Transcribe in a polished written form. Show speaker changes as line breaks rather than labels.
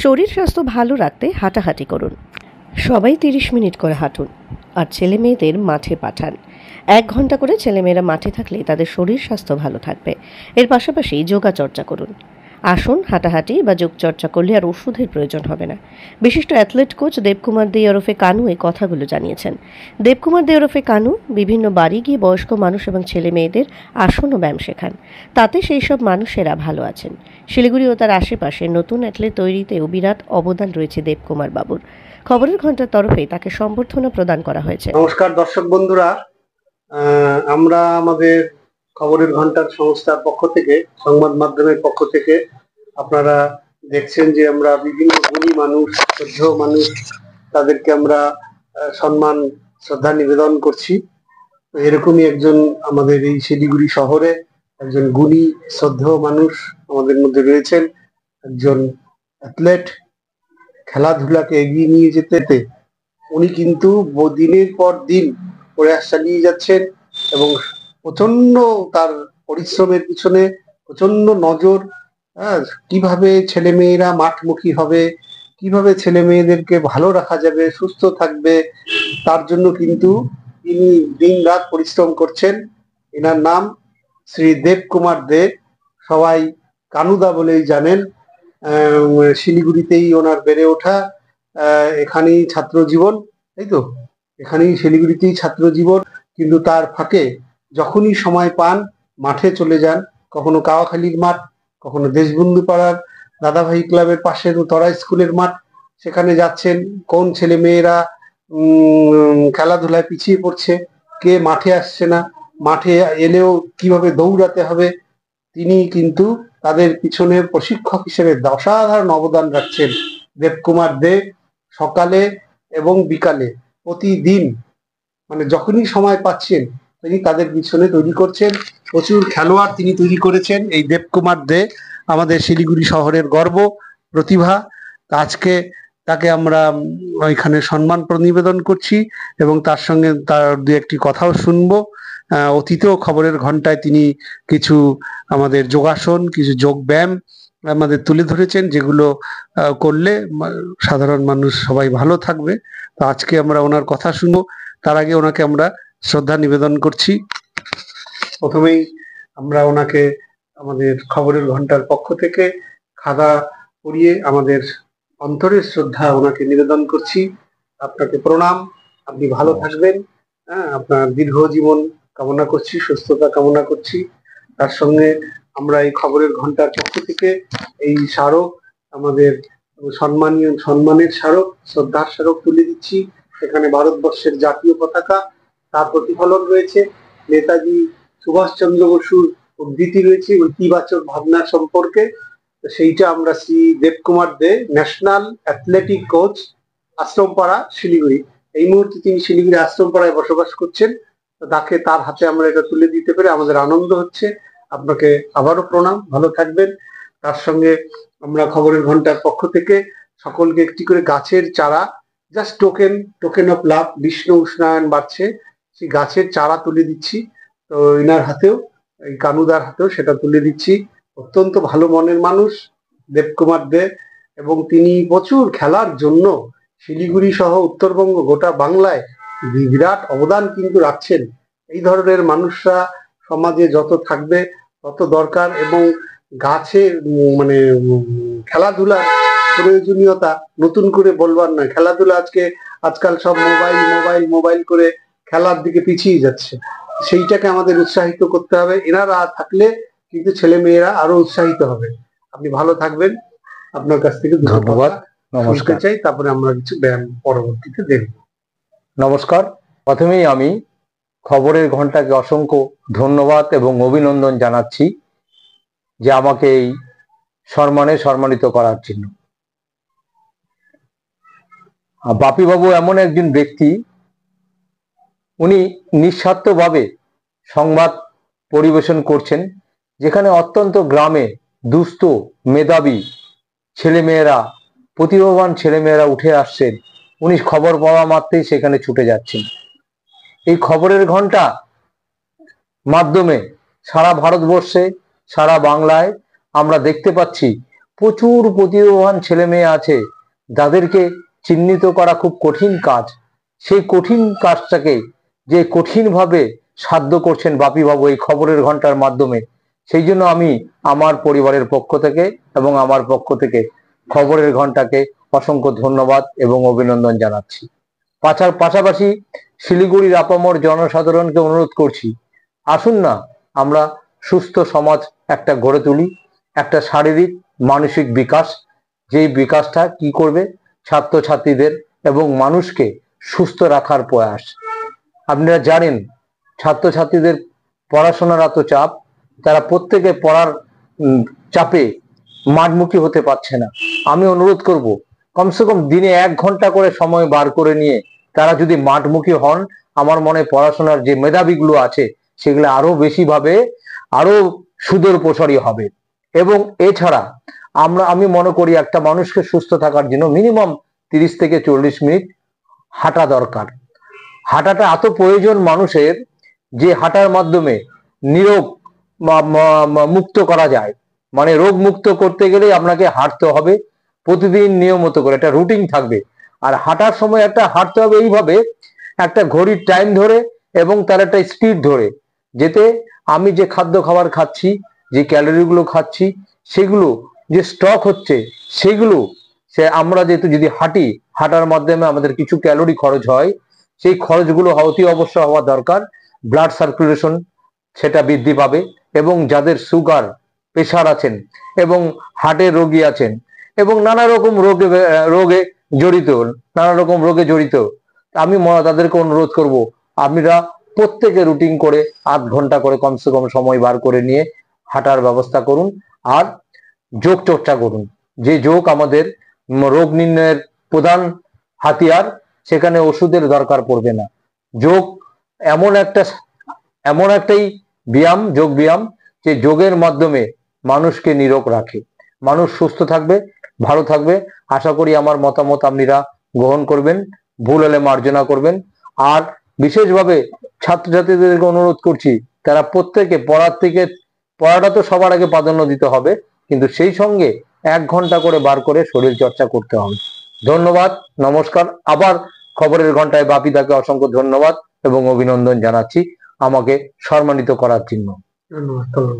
শরীর স্বাস্থ্য ভালো রাখতে হাঁটাহাঁটি করুন। সবাই 30 মিনিট করে হাঁটুন আর ছেলে মেয়েদের মাঠে পাঠান। 1 ঘন্টা করে ছেলেমেয়েরা মাঠে থাকলে তাদের শরীর স্বাস্থ্য ভালো থাকবে। এর পাশাপাশি যোগা চর্চা করুন। আসুন, হাঁটাহাঁটি বা যোগচর্চা করলে আর ওষুধের প্রয়োজন হবে না। বিশিষ্ট অ্যাথলেট কোচ দেবকুমার দে ওরফে কানু এই কথাগুলো জানিয়েছেন। দেবকুমার দে ওরফে কানু বিভিন্ন বাড়ি গিয়ে বয়স্ক মানুষ এবং ছেলে মেয়েদের আসন ও ব্যায়াম শেখান। তাতে সেই সব মানুষেরা ভালো আছেন। শিলিগুড়ি ও তার আশেপাশে নতুন অ্যাথলেট তৈরিতেও বিরাট অবদান রয়েছে দেবকুমার বাবুর। খবরের ঘন্টার তরফে তাকে সম্বর্ধনা প্রদান করা হয়েছে।
নমস্কার দর্শক বন্ধুরা, আমরা আমাদের খবরের ঘন্টার সংস্থার পক্ষ থেকে, সংবাদ মাধ্যমের পক্ষ থেকে আপনারা দেখছেন যে আমরা বিভিন্ন গুণী মানুষ, শ্রদ্ধেয় মানুষ, তাদেরকে আমরা সম্মান শ্রদ্ধা নিবেদন করছি। এরকমই একজন আমাদের এই শিলিগুড়ি শহরে একজন গুণী শ্রদ্ধেয় মানুষ আমাদের মধ্যে রয়েছেন, একজন অ্যাথলেট। খেলাধুলাকে এগিয়ে নিয়ে যেতে উনি কিন্তু দিনের পর দিন প্রয়াস চালিয়ে যাচ্ছেন এবং প্রচন্ড তার পরিশ্রমের পিছনে প্রচন্ড নজর। কিভাবে ছেলে মেয়েরা মাঠমুখী হবে, কিভাবে ছেলে মেয়েদেরকে ভালো রাখা যাবে, সুস্থ থাকবে, তার জন্য কিন্তু তিনি দিন রাত পরিশ্রম করছেন। এনার নাম শ্রী দেবকুমার দে, সবাই কানুদা বলেই জানেন। শিলিগুড়িতেই ওনার বেড়ে ওঠা, এখানেই ছাত্র জীবন, তাই তো, এখানেই শিলিগুড়িতেই ছাত্র জীবন। কিন্তু তার ফাঁকে যখনই সময় পান মাঠে চলে যান, কখনো কাওয়াখালীর মাঠ, কখনো দেশবন্ধু পাড়ার দাদাভাই ক্লাবের পাশে তরা স্কুলের মাঠ, সেখানে যাচ্ছেন। কোন ছেলে মেয়েরা খেলাধুলায় পিছিয়ে পড়ছে, কে মাঠে আসছে না, মাঠে এলেও কিভাবে দৌড়াতে হবে, তিনি কিন্তু তাদের পিছনে প্রশিক্ষক হিসেবে অসাধারণ অবদান রাখছেন। দেবকুমার দে সকালে এবং বিকালে প্রতিদিন, মানে যখনই সময় পাচ্ছেন তিনি তাদের পিছনে তৈরি করছেন। প্রচুর খেলোয়াড় তিনি তৈরি করেছেন। এই দেবকুমার দে আমাদের শিলিগুড়ি শহরের গর্ব, প্রতিভা। আজকে তাকে আমরা ওইখানে সম্মান নিবেদন করছি এবং তার সঙ্গে তার দু একটি কথাও শুনবো। অতীতেও খবরের ঘন্টায় তিনি কিছু আমাদের যোগাসন, কিছু যোগ ব্যায়াম আমাদের তুলে ধরেছেন, যেগুলো করলে সাধারণ মানুষ সবাই ভালো থাকবে। তো আজকে আমরা ওনার কথা শুনবো। তার আগে ওনাকে আমরা শ্রদ্ধা নিবেদন করছি। প্রথমেই আমরা ওনাকে আমাদের খবরের ঘন্টার পক্ষ থেকে খাদা পরিয়ে আমাদের অন্তরের শ্রদ্ধা ওনাকে নিবেদন করছি। আপনাকে প্রণাম, আপনি ভালো থাকবেন। আপনার দীর্ঘ জীবন কামনা করছি, সুস্থতা কামনা করছি। তার সঙ্গে আমরা এই খবরের ঘন্টার পক্ষ থেকে এই স্মারক, আমাদের সম্মানের স্মারক, শ্রদ্ধার স্মারক তুলে দিচ্ছি। এখানে ভারতবর্ষের জাতীয় পতাকা, তার প্রতিফলন রয়েছে। নেতাজি সুভাষচন্দ্র বসুর উদ্ধৃতি রয়েছে ইতিবাচক ভাবনা সম্পর্কে। সেইটা আমরা Shri Debkumar De, national athletic coach, Ashrampara, Siliguri. এই মুহূর্তে তিনি শিলিগুড়ি আশ্রমপাড়ায় বসবাস করছেন। তাকে, তার হাতে আমরা এটা তুলে দিতে পেরে আমাদের আনন্দ হচ্ছে। আপনাকে আবারও প্রণাম, ভালো থাকবেন। তার সঙ্গে আমরা খবরের ঘন্টার পক্ষ থেকে সকলকে একটি করে গাছের চারা, জাস্ট টোকেন অফ লাভ, বিশ্ব উষ্ণায়ন বাড়ছে, সেই গাছের চারা তুলে দিচ্ছি। তো এনার হাতেও, এই কানুদার হাতেও সেটা তুলে দিচ্ছি। অত্যন্ত ভালো মনের মানুষ দেবকুমার দে, এবং তিনি প্রচুর খেলার জন্য শিলিগুড়ি সহ উত্তরবঙ্গ, গোটা বাংলায় বিরাট অবদান কিন্তু রাখছেন। এই ধরনের মানুষরা সমাজে যত থাকবে তত দরকার। এবং গাছের মানে খেলাধুলার প্রয়োজনীয়তা নতুন করে বলবার নয়। খেলাধুলা আজকাল সব মোবাইল করে খেলার দিকে পিছিয়ে যাচ্ছে। সেইটাকে আমাদের উৎসাহিত করতে হবে। এনারা থাকলে কিন্তু ছেলে মেয়েরা আরো উৎসাহিত হবে। আপনি ভালো থাকবেন। আপনার কাছ থেকে ধন্যবাদ, নমস্কার চাই, তারপরে আমরা কিছু ব্যায়াম পরবর্তীতে দেখব।
নমস্কার। প্রথমেই আমি খবরের ঘন্টাকে অসংখ্য ধন্যবাদ এবং অভিনন্দন জানাচ্ছি যে আমাকে এই সম্মানিত করার জন্য। বাপিবাবু এমন একজন ব্যক্তি, উনি নিঃস্বার্থভাবে সংবাদ পরিবেশন করছেন, যেখানে অত্যন্ত গ্রামে দুস্থ মেধাবী ছেলেমেয়েরা, প্রতিভাবান ছেলেমেয়েরা উঠে আসছেন। উনি খবর পাওয়া মাত্রই সেখানে ছুটে যাচ্ছেন। এই খবরের ঘন্টা মাধ্যমে সারা ভারতবর্ষে, সারা বাংলায় আমরা দেখতে পাচ্ছি প্রচুর প্রতিভাবান ছেলে মেয়ে আছে, যাদেরকে চিহ্নিত করা খুব কঠিন কাজ। সেই কঠিন কাজটাকে যে কঠিনভাবে সাধ্য করছেন বাপিবাবু এই খবরের ঘন্টার মাধ্যমে, সেই জন্য আমি আমার পরিবারের পক্ষ থেকে এবং আমার পক্ষ থেকে খবরের ঘন্টাকে অসংখ্য ধন্যবাদ এবং অভিনন্দন জানাচ্ছি। পাশাপাশি শিলিগুড়ির আপামর জনসাধারণকে অনুরোধ করছি, আসুন না আমরা সুস্থ সমাজ একটা গড়ে তুলি। একটা শারীরিক মানসিক বিকাশ, যেই বিকাশটা কি করবে ছাত্রছাত্রীদের এবং মানুষকে সুস্থ রাখার প্রয়াস। আপনারা জানেন ছাত্রছাত্রীদের পড়াশোনার এত চাপ, তারা প্রত্যেকে পড়ার চাপে মাঠমুখী হতে পারছে না। আমি অনুরোধ করব কমসে কম দিনে 1 ঘন্টা করে সময় বার করে নিয়ে তারা যদি মাঠমুখী হন, আমার মনে পড়াশোনার যে মেধাবীগুলো আছে সেগুলো আরো বেশি ভাবে আরো সুদূর প্রসারী হবে। এবং এছাড়া আমি মনে করি একটা মানুষকে সুস্থ থাকার জন্য মিনিমাম 30 থেকে 40 মিনিট হাঁটা দরকার। হাঁটাটা এত প্রয়োজন মানুষের, যে হাঁটার মাধ্যমে নিরোগ মুক্ত করা যায়। মানে রোগ মুক্ত করতে গেলে আপনাকে হাঁটতে হবে প্রতিদিন নিয়মিত করে, একটা রুটিন থাকবে। আর হাঁটার সময় একটা হাঁটতে হবে এইভাবে, একটা ঘড়ির টাইম ধরে এবং তার একটা স্পিড ধরে, যেতে আমি যে খাদ্য খাবার খাচ্ছি, যে ক্যালোরিগুলো খাচ্ছি, সেগুলো যে স্টক হচ্ছে সেগুলো আমরা যেহেতু যদি হাঁটার মাধ্যমে আমাদের কিছু ক্যালোরি খরচ হয়, সেই খরচগুলো অতি অবশ্য হওয়া দরকার। ব্লাড সার্কুলেশন সেটা বৃদ্ধি পাবে এবং যাদের সুগার প্রেশার আছেন এবং হার্টের রোগী আছেন এবং নানা রকম রোগে জড়িত আমি তাদেরকে অনুরোধ করব, আপনারা প্রত্যেকে রুটিন করে 8 ঘন্টা করে কমসে কম সময় বার করে নিয়ে হাঁটার ব্যবস্থা করুন। আর যোগ চর্চা করুন, যে যোগ আমাদের রোগ নির্ণয়ের প্রধান হাতিয়ার, সেখানে ওষুধের দরকার পড়বে না। যোগ এমন একটাই ব্যায়াম, যোগ ব্যায়াম, যে যোগের মাধ্যমে মানুষকে নিরোগ রাখে, মানুষ সুস্থ থাকবে, ভালো থাকবে। আশা করি আমার মতামত আপনারা গ্রহণ করবেন, ভুল হলে মার্জনা করবেন। আর বিশেষভাবে ছাত্রছাত্রীদেরকে অনুরোধ করছি, তারা প্রত্যেকে পড়াটা তো সবার আগে প্রাধান্য দিতে হবে, কিন্তু সেই সঙ্গে 1 ঘন্টা করে বার করে শরীর চর্চা করতে হবে। ধন্যবাদ, নমস্কার। আবার খবরের ঘন্টায় বাপিদাকে অসংখ্য ধন্যবাদ এবং অভিনন্দন জানাচ্ছি আমাকে সম্মানিত করার জন্য।
ধন্যবাদ।